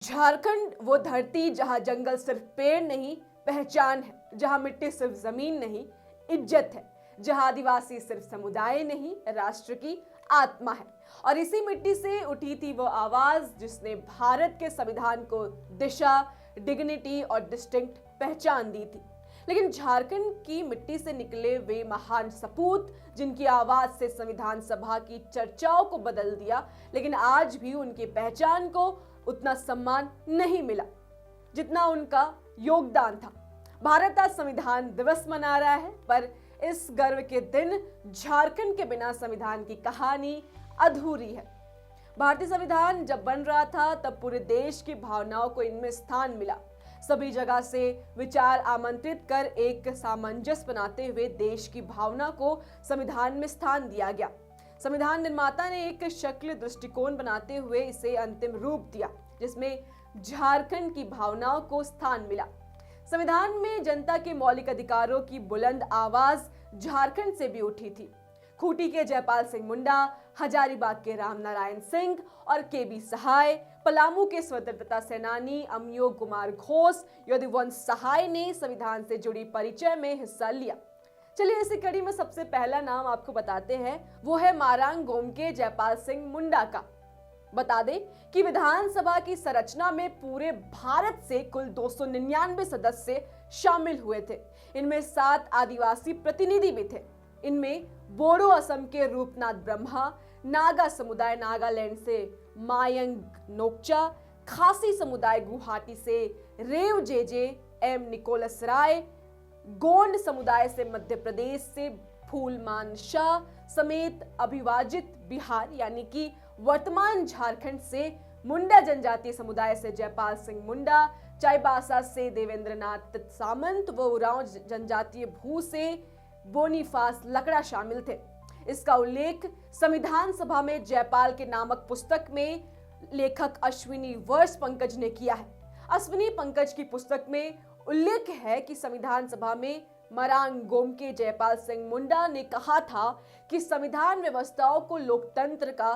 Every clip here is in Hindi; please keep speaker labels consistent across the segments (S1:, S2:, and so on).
S1: झारखंड वो धरती जहां जंगल सिर्फ पेड़ नहीं पहचान है, जहां मिट्टी सिर्फ जमीन नहीं इज्जत है, जहां आदिवासी सिर्फ समुदाय नहीं राष्ट्र की आत्मा है। और इसी मिट्टी से उठी थी वो आवाज जिसने भारत के संविधान को दिशा, डिग्निटी और डिस्टिंक्ट पहचान दी थी। लेकिन झारखंड की मिट्टी से निकले वे महान सपूत जिनकी आवाज से संविधान सभा की चर्चाओं को बदल दिया, लेकिन आज भी उनकी पहचान को उतना सम्मान नहीं मिला जितना उनका योगदान था। भारत आज संविधान दिवस मना रहा है, पर इस गर्व के दिन झारखंड के बिना संविधान की कहानी अधूरी है। भारतीय संविधान जब बन रहा था तब पूरे देश की भावनाओं को इनमें स्थान मिला। सभी जगह से विचार आमंत्रित कर एक सामंजस्य बनाते हुए देश की भावना को संविधान में स्थान दिया गया। संविधान निर्माता ने एक शक्ल दृष्टिकोण बनाते हुए इसे अंतिम रूप दिया जिसमें झारखंड की भावनाओं को स्थान मिला। संविधान में जनता के मौलिक अधिकारों की बुलंद आवाज झारखंड से भी उठी थी। खूंटी के जयपाल सिंह मुंडा, हजारीबाग के रामनारायण सिंह और केबी सहाय, पलामू के स्वतंत्रता सेनानी अमियो कुमार घोष, यदुवंश सहाय ने संविधान से जुड़ी परिचय में हिस्सा लिया। चलिए इसी कड़ी में सबसे पहला नाम आपको बताते हैं, वो है मारांग गोम के जयपाल सिंह मुंडा का। बता दें कि विधानसभा की संरचना में पूरे भारत से कुल 299 सदस्य शामिल हुए थे। इनमें 7 आदिवासी प्रतिनिधि भी थे। इनमें बोडो असम के रूपनाथ ब्रह्मा, नागा समुदाय नागालैंड से मायंग नोक्चा, खासी समुदाय गुवाहाटी से रेव जेजे एम निकोलस राय, गोंड समुदाय से मध्य प्रदेश से फूलमान शाह समेत अभिवाजित बिहार यानी कि वर्तमान झारखंड से मुंडा जनजातीय समुदाय से जयपाल सिंह मुंडा, चाईबासा से देवेंद्रनाथ सामंत व उरांव जनजातीय भू से बोनीफास लकड़ा शामिल थे। इसका उल्लेख संविधान सभा में जयपाल के नामक पुस्तक में लेखक अश्विनी वर्ष पंकज ने किया है। अश्विनी पंकज की पुस्तक में उल्लेख है कि संविधान सभा में मरांग गोम के जयपाल सिंह मुंडा ने कहा था कि संविधान व्यवस्थाओं को लोकतंत्र का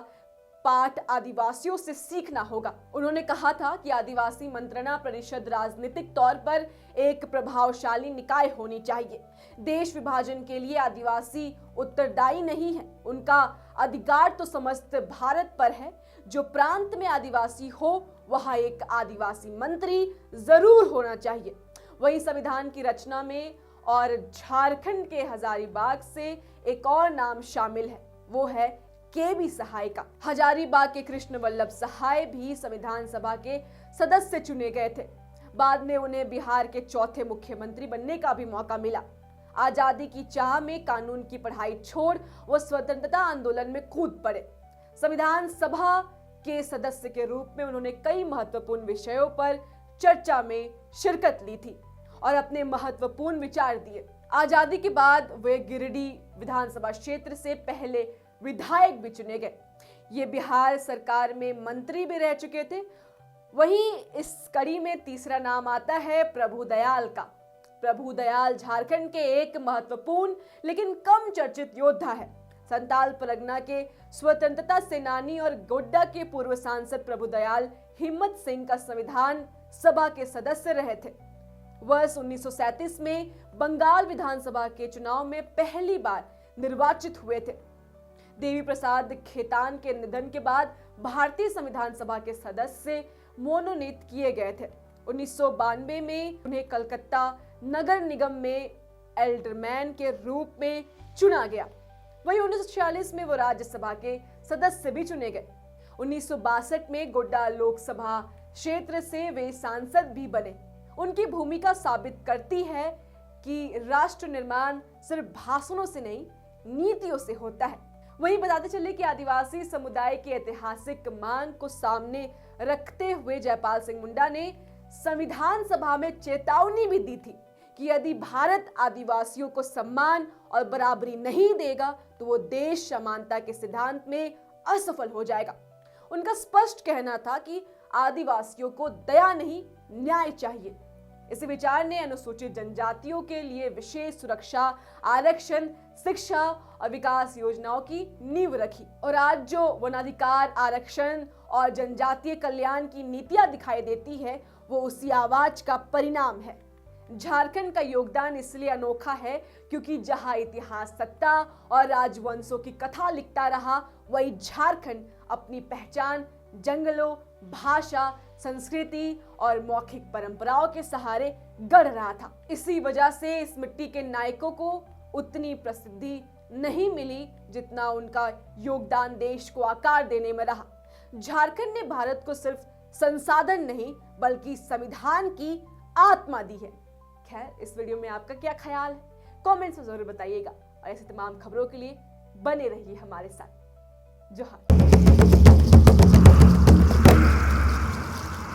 S1: पाठ आदिवासियों से सीखना होगा। उन्होंने कहा था कि आदिवासी मंत्रणा परिषद राजनीतिक तौर पर एक प्रभावशाली निकाय होनी चाहिए। देश विभाजन के लिए आदिवासी उत्तरदायी नहीं है, उनका अधिकार तो समस्त भारत पर है। जो प्रांत में आदिवासी हो वहां एक आदिवासी मंत्री जरूर होना चाहिए। वहीं संविधान की रचना में और झारखंड के हजारीबाग से एक और नाम शामिल है, वो है केबी सहाय का। हजारीबाग के कृष्ण वल्लभ सहाय भी संविधान सभा के सदस्य चुने गए थे। बाद में उन्हें बिहार के चौथे मुख्यमंत्री बनने का भी मौका मिला। आजादी की चाह में कानून की पढ़ाई छोड़ वो स्वतंत्रता आंदोलन में कूद पड़े। संविधान सभा के सदस्य के रूप में उन्होंने कई महत्वपूर्ण विषयों पर चर्चा में शिरकत ली थी और अपने महत्वपूर्ण विचार दिए। आजादी के बाद वे गिरिडीह विधानसभा क्षेत्र से पहले विधायक भी चुने गए। ये बिहार सरकार में मंत्री भी रह चुके थे। वहीं इस कड़ी में तीसरा नाम आता है प्रभुदयाल का। प्रभुदयाल झारखंड के एक महत्वपूर्ण लेकिन कम चर्चित योद्धा है। संताल परगना के स्वतंत्रता सेनानी और गोड्डा के पूर्व सांसद प्रभुदयाल हिम्मत सिंह का संविधान सभा के सदस्य रहे थे। वर्ष 1937 में बंगाल विधानसभा के चुनाव में पहली बार निर्वाचित हुए थे। देवी प्रसाद खेतान के निधन के बाद भारतीय संविधान सभा के सदस्य मनोनीत किए गए थे। 1992 में उन्हें कलकत्ता नगर निगम में एल्डरमैन के रूप में चुना गया। वहीं 1946 में वो राज्यसभा के सदस्य भी चुने गए। 1962 में गोड्डा लोकसभा क्षेत्र से वे सांसद भी बने। उनकी भूमिका साबित करती है कि राष्ट्र निर्माण सिर्फ भाषणों से नहीं, नीतियों से होता है। वहीं बताते चले कि आदिवासी समुदाय की ऐतिहासिक मांग को सामने रखते हुए जयपाल सिंह मुंडा ने संविधान सभा में चेतावनी भी दी थी कि यदि भारत आदिवासियों को सम्मान और बराबरी नहीं देगा तो वो देश समानता के सिद्धांत में असफल हो जाएगा। उनका स्पष्ट कहना था कि आदिवासियों को दया नहीं, न्याय चाहिए। इस विचार ने अनुसूचित जनजातियों के लिए विशेष सुरक्षा, आरक्षण, शिक्षा और विकास योजनाओं की नींव रखी। और आज जो वनाधिकार, आरक्षण और जनजातीय कल्याण की नीतियां दिखाई देती है, वो उसी आवाज का परिणाम है। झारखंड का योगदान इसलिए अनोखा है क्योंकि जहां इतिहास सत्ता और राजवंशों की कथा लिखता रहा, वही झारखंड अपनी पहचान जंगलों, भाषा, संस्कृति और मौखिक परंपराओं के सहारे गढ़ रहा था। इसी वजह से इस मिट्टी के नायकों को उतनी प्रसिद्धि नहीं मिली जितना उनका योगदान देश को आकार देने में रहा। झारखंड ने भारत को सिर्फ संसाधन नहीं बल्कि संविधान की आत्मा दी है। खैर, इस वीडियो में आपका क्या ख्याल है? कमेंट्स में जरूर बताइएगा और ऐसी तमाम खबरों के लिए बने रहिए हमारे साथ। जोहार।